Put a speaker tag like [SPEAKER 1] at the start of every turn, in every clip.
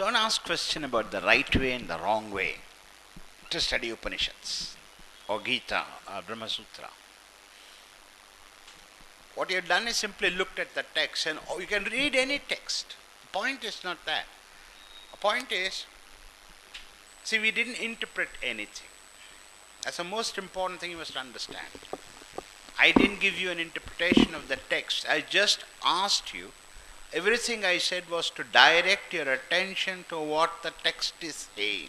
[SPEAKER 1] Don't ask question about the right way and the wrong way to study Upanishads or Gita or Brahma Sutra. What you have done is simply looked at the text, and you can read any text. The point is not that. The point is, see, we didn't interpret anything. That's the most important thing you must understand. I didn't give you an interpretation of the text. I just asked you. Everything I said was to direct your attention to what the text is saying.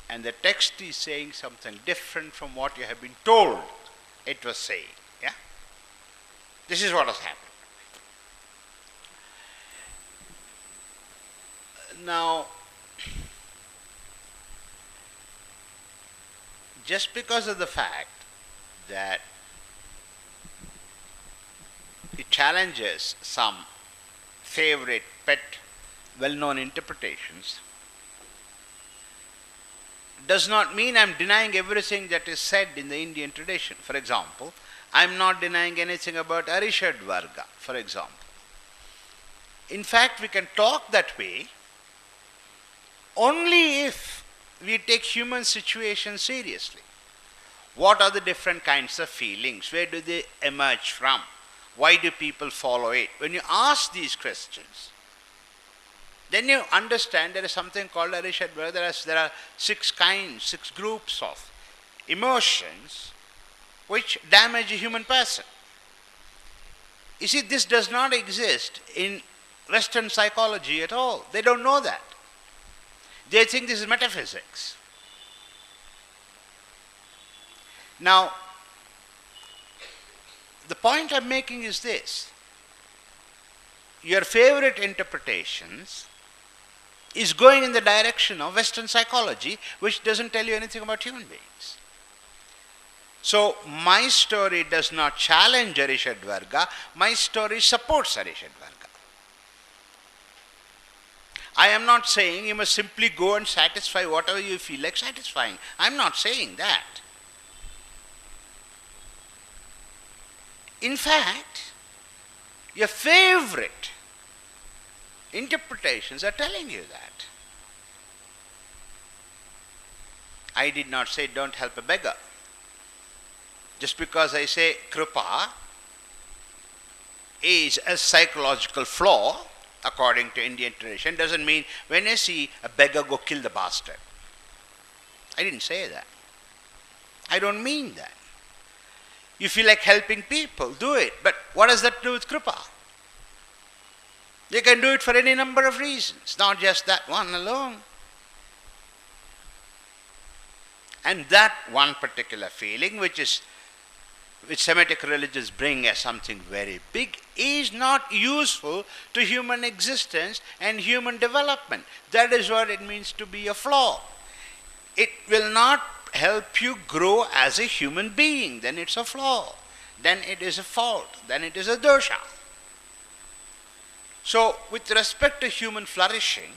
[SPEAKER 1] And the text is saying something different from what you have been told it was saying. Yeah? This is what has happened. Now, just because of the fact that it challenges some favorite, pet, well-known interpretations, does not mean I am denying everything that is said in the Indian tradition. For example, I am not denying anything about Arishad Varga, for example. In fact, we can talk that way only if we take human situation seriously. What are the different kinds of feelings? Where do they emerge from? Why do people follow it? When you ask these questions, then you understand there is something called Arishad Varga. There are 6 kinds, 6 groups of emotions which damage a human person. You see, this does not exist in Western psychology at all. They don't know that. They think this is metaphysics. Now, the point I'm making is this. Your favorite interpretations is going in the direction of Western psychology, which doesn't tell you anything about human beings. So, my story does not challenge Arishad Varga, my story supports Arishad Varga. I am not saying you must simply go and satisfy whatever you feel like satisfying. I am not saying that. In fact, your favorite interpretations are telling you that. I did not say don't help a beggar. Just because I say Kripa is a psychological flaw according to Indian tradition doesn't mean when I see a beggar, go kill the bastard. I didn't say that. I don't mean that. You feel like helping people, do it. But what does that do with Kripa? You can do it for any number of reasons, not just that one alone. And that one particular feeling, which Semitic religions bring as something very big, is not useful to human existence and human development. That is what it means to be a flaw. It will not help you grow as a human being, then it's a flaw, then it is a fault, then it is a dosha. So, with respect to human flourishing,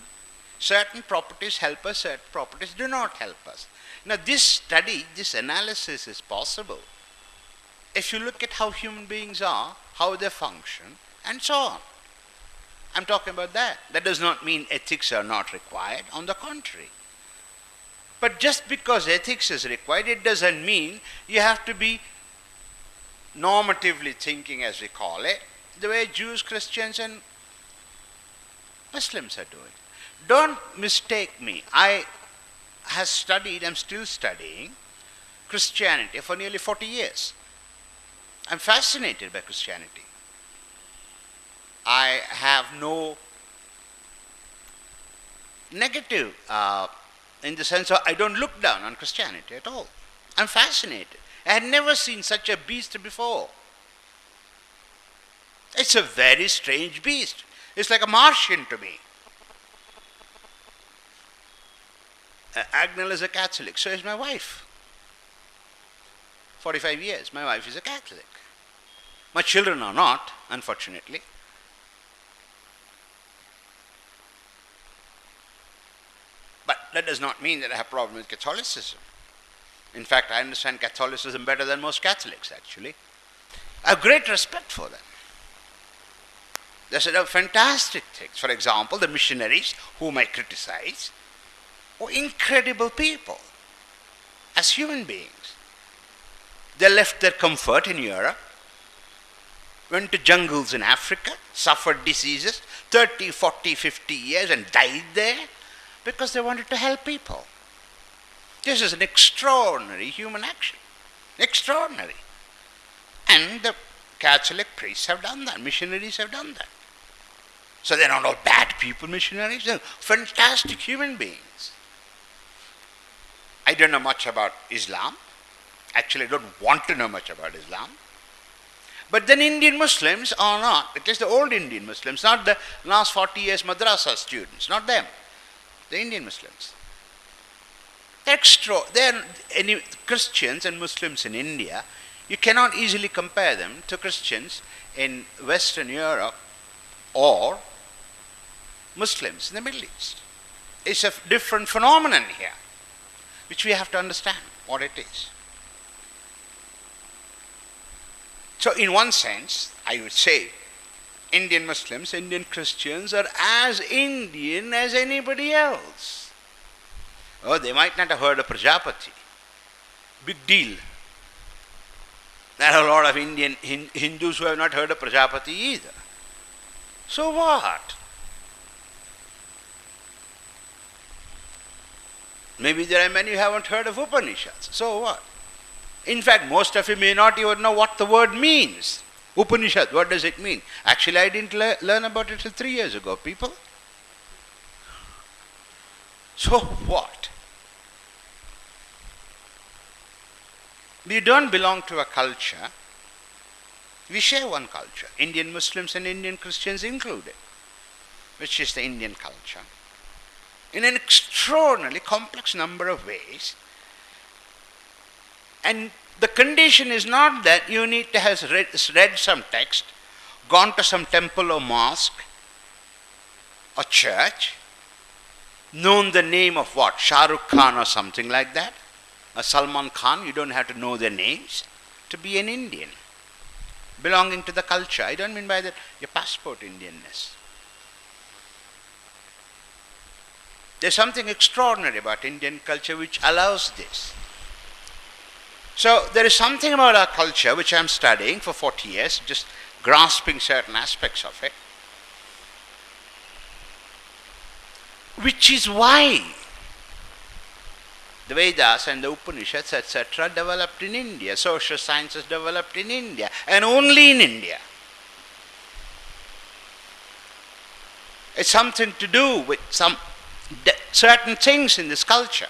[SPEAKER 1] certain properties help us, certain properties do not help us. Now, this study, this analysis is possible if you look at how human beings are, how they function, and so on. I'm talking about that. That does not mean ethics are not required, on the contrary. But just because ethics is required, it doesn't mean you have to be normatively thinking, as we call it, the way Jews, Christians, and Muslims are doing. Don't mistake me. I have studied, I'm still studying Christianity for nearly 40 years. I'm fascinated by Christianity. I have no negative in the sense of I don't look down on Christianity at all. I'm fascinated. I had never seen such a beast before. It's a very strange beast. It's like a Martian to me. Agnel is a Catholic, so is my wife. 45 years, my wife is a Catholic. My children are not, unfortunately. But that does not mean that I have a problem with Catholicism. In fact, I understand Catholicism better than most Catholics, actually. I have great respect for them. They said fantastic things. For example, the missionaries whom I criticize were incredible people as human beings. They left their comfort in Europe, went to jungles in Africa, suffered diseases 30, 40, 50 years and died there because they wanted to help people. This is an extraordinary human action. Extraordinary. And the Catholic priests have done that, missionaries have done that. So they're not all bad people, missionaries, they're fantastic human beings. I don't know much about Islam. Actually, I don't want to know much about Islam. But then Indian Muslims are not, at least the old Indian Muslims, not the last 40 years madrasa students, not them, the Indian Muslims. They're Christians and Muslims in India, you cannot easily compare them to Christians in Western Europe or Muslims in the Middle East. It's a different phenomenon here, which we have to understand what it is. So in one sense, I would say, Indian Muslims, Indian Christians are as Indian as anybody else. Oh, they might not have heard of Prajapati. Big deal. There are a lot of Indian Hindus who have not heard of Prajapati either. So what? Maybe there are many who haven't heard of Upanishads. So what? In fact, most of you may not even know what the word means. Upanishad, what does it mean? Actually, I didn't learn about it till 3 years ago, people. So what? We don't belong to a culture. We share one culture, Indian Muslims and Indian Christians included, which is the Indian culture, in an extraordinarily complex number of ways. And the condition is not that you need to have read some text, gone to some temple or mosque or church, known the name of what? Shah Rukh Khan or something like that, or Salman Khan. You don't have to know their names to be an Indian, belonging to the culture. I don't mean by that your passport Indianness. There's something extraordinary about Indian culture which allows this. So there is something about our culture which I'm studying for 40 years, just grasping certain aspects of it, which is why the Vedas and the Upanishads, etc., developed in India, social sciences developed in India, and only in India. It's something to do with some certain things in this culture.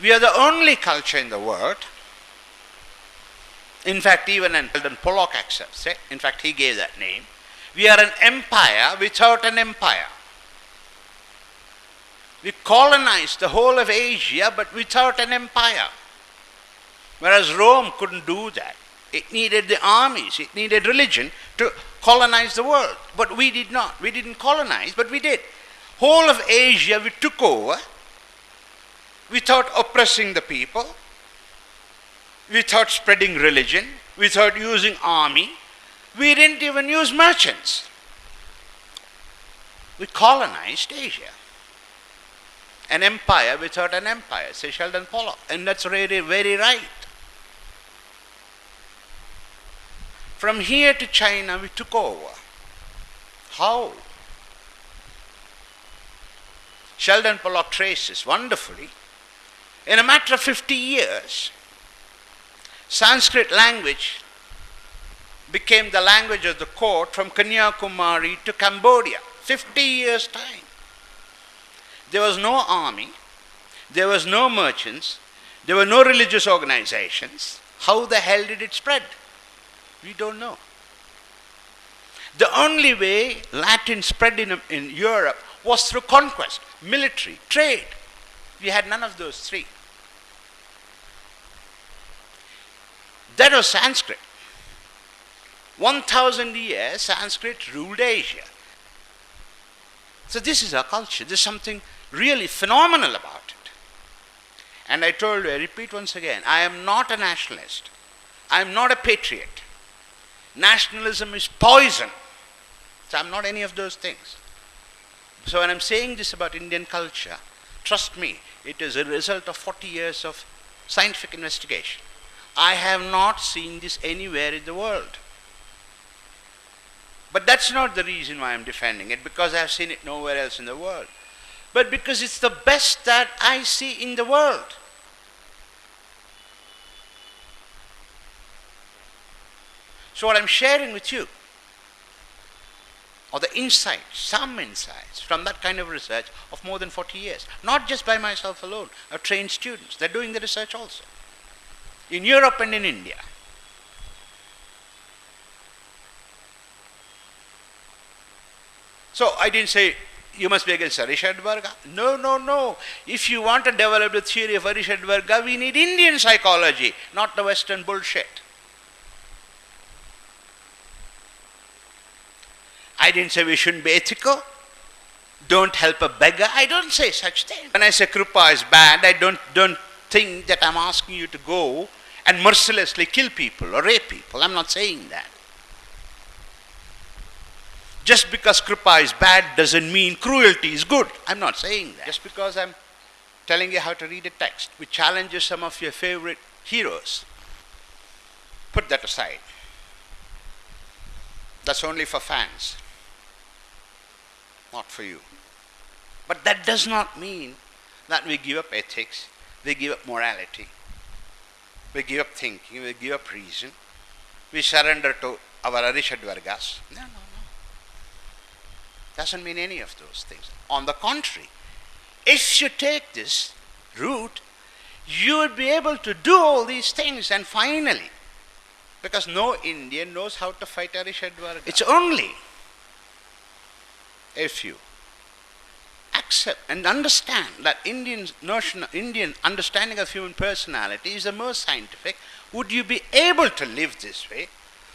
[SPEAKER 1] We are the only culture in the world. In fact, even Sheldon Pollock accepts it. In fact, he gave that name. We are an empire without an empire. We colonized the whole of Asia, but without an empire. Whereas Rome couldn't do that. It needed the armies, it needed religion to colonize the world. But we did not. We didn't colonize, but we did. Whole of Asia we took over without oppressing the people, without spreading religion, without using army. We didn't even use merchants. We colonized Asia. An empire without an empire, says Sheldon Pollock. And that's really very right. From here to China, we took over. How? Sheldon Pollock traces wonderfully. In a matter of 50 years, Sanskrit language became the language of the court from Kanyakumari to Cambodia. 50 years' time. There was no army, there was no merchants, there were no religious organizations. How the hell did it spread? We don't know. The only way Latin spread in Europe was through conquest, military, trade. We had none of those three. That was Sanskrit. 1,000 years Sanskrit ruled Asia. So this is our culture. There's something really phenomenal about it. And I told you, I repeat once again, I am not a nationalist. I am not a patriot. Nationalism is poison. So I'm not any of those things. So when I'm saying this about Indian culture, trust me, it is a result of 40 years of scientific investigation. I have not seen this anywhere in the world. But that's not the reason why I'm defending it, because I've seen it nowhere else in the world. But because it's the best that I see in the world. So what I'm sharing with you are the insights, some insights from that kind of research of more than 40 years. Not just by myself alone, trained students. They're doing the research also. In Europe and in India. So I didn't say you must be against Arishadvarga. No, no, no. If you want to develop the theory of Arishadvarga, we need Indian psychology, not the Western bullshit. I didn't say we shouldn't be ethical. Don't help a beggar. I don't say such thing. When I say Kripa is bad, I don't think that I'm asking you to go and mercilessly kill people or rape people. I'm not saying that. Just because Kripa is bad doesn't mean cruelty is good. I'm not saying that. Just because I'm telling you how to read a text which challenges some of your favorite heroes, put that aside. That's only for fans, not for you. But that does not mean that we give up ethics, we give up morality, we give up thinking, we give up reason, we surrender to our Arishadvargas. No, no, no. Doesn't mean any of those things. On the contrary, if you take this route, you would be able to do all these things, and finally, because no Indian knows how to fight Arishadvarga. It's only if you accept and understand that Indian understanding of human personality is the most scientific, would you be able to live this way,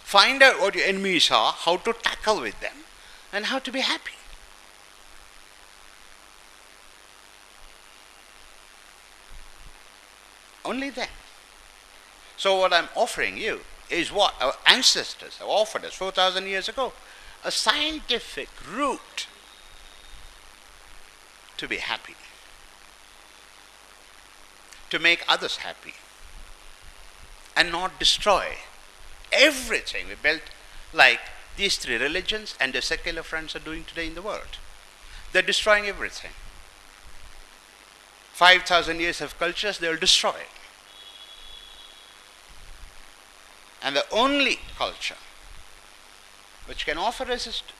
[SPEAKER 1] find out what your enemies are, how to tackle with them, and how to be happy. Only then. So what I'm offering you is what our ancestors have offered us 4,000 years ago. A scientific route to be happy. To make others happy. And not destroy everything we built, like these three religions and the secular friends are doing today in the world. They're destroying everything. 5,000 years of cultures, they'll destroy it. And the only culture which can offer resistance,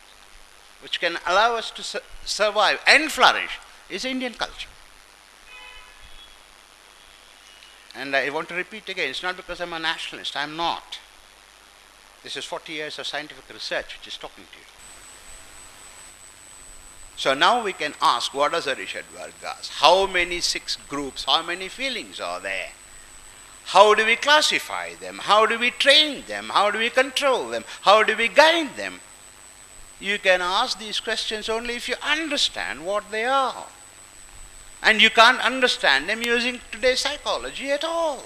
[SPEAKER 1] which can allow us to survive and flourish, is Indian culture. And I want to repeat again, it's not because I'm a nationalist, I'm not. This is 40 years of scientific research which is talking to you. So now we can ask, what are the Arishadvargas? How many six groups, how many feelings are there? How do we classify them? How do we train them? How do we control them? How do we guide them? You can ask these questions only if you understand what they are. And you can't understand them using today's psychology at all.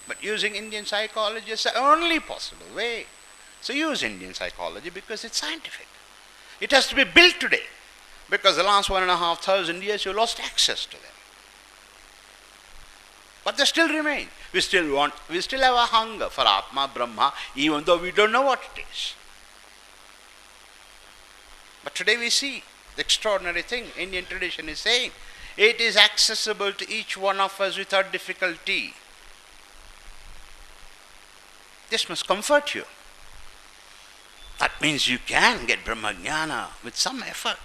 [SPEAKER 1] But using Indian psychology is the only possible way. So use Indian psychology because it's scientific. It has to be built today. Because the last 1,500 years you lost access to them. But they still remain. We still have a hunger for Atma, Brahma, even though we don't know what it is. But today we see the extraordinary thing Indian tradition is saying. It is accessible to each one of us without difficulty. This must comfort you. That means you can get Brahmajnana with some effort.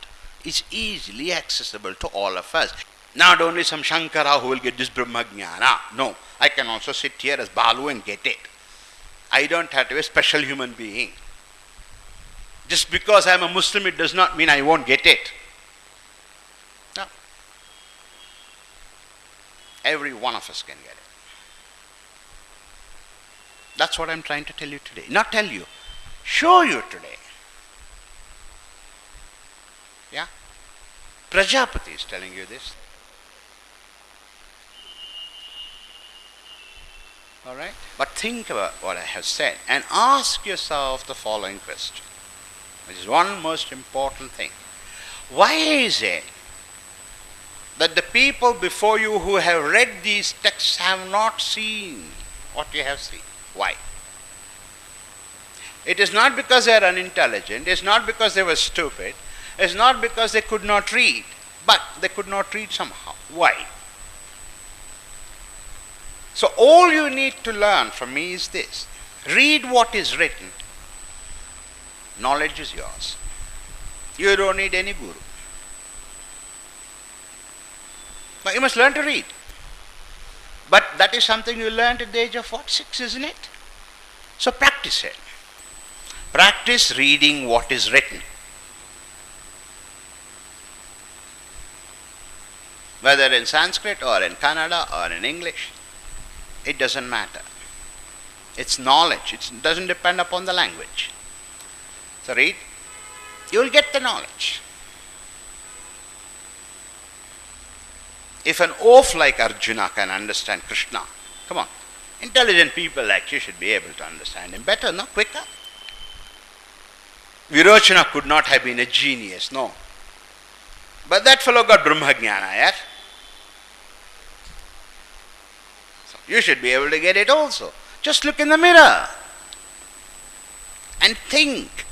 [SPEAKER 1] It's easily accessible to all of us. Not only some Shankara who will get this Brahmajnana. No, I can also sit here as Balu and get it. I don't have to be a special human being. Just because I am a Muslim, it does not mean I won't get it. No. Every one of us can get it. That's what I'm trying to tell you today. Not tell you, show you today. Yeah? Prajapati is telling you this. All right? But think about what I have said and ask yourself the following question, which is one most important thing. Why is it that the people before you who have read these texts have not seen what you have seen? Why? It is not because they are unintelligent, it is not because they were stupid, it is not because they could not read, but they could not read somehow. Why? So all you need to learn from me is this. Read what is written. Knowledge is yours. You don't need any guru. But you must learn to read. But that is something you learned at the age of what? 6, isn't it? So practice it. Practice reading what is written. Whether in Sanskrit or in Kannada or in English, it doesn't matter. It's knowledge. It doesn't depend upon the language. So read. You will get the knowledge. If an oaf like Arjuna can understand Krishna, come on, intelligent people like you should be able to understand him better, no? Quicker. Virochana could not have been a genius, no. But that fellow got Brahmajnana, yeah? So you should be able to get it also. Just look in the mirror and think.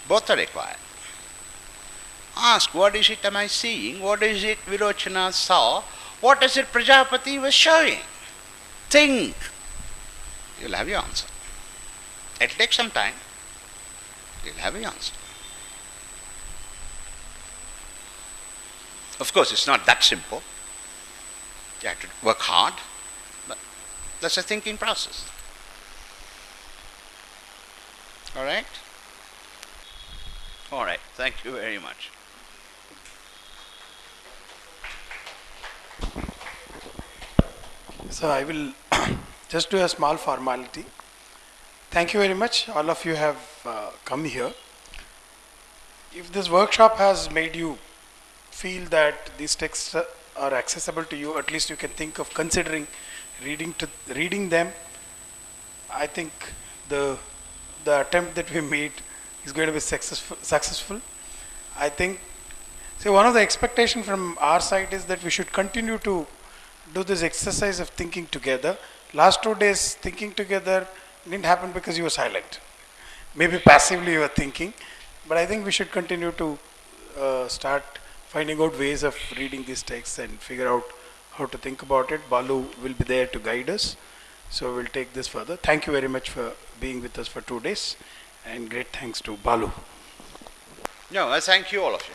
[SPEAKER 1] Both are required. Ask, what is it am I seeing? What is it Virochana saw? What is it Prajapati was showing? Think. You'll have your answer. It'll take some time. You'll have your answer. Of course, it's not that simple. You have to work hard, but that's a thinking process. All right? All right. Thank you very much.
[SPEAKER 2] So I will just do a small formality. Thank you very much. All of you have come here. If this workshop has made you feel that these texts are accessible to you, at least you can think of considering reading them. I think the attempt that we made is going to be successful. I think, see, one of the expectations from our side is that we should continue to do this exercise of thinking together. Last 2 days thinking together didn't happen because you were silent. Maybe passively you were thinking, but I think we should continue to start finding out ways of reading these texts and figure out how to think about it. Balu will be there to guide us, so we'll take this further. Thank you very much for being with us for 2 days, and great thanks to Balu.
[SPEAKER 1] No, I thank you all of you.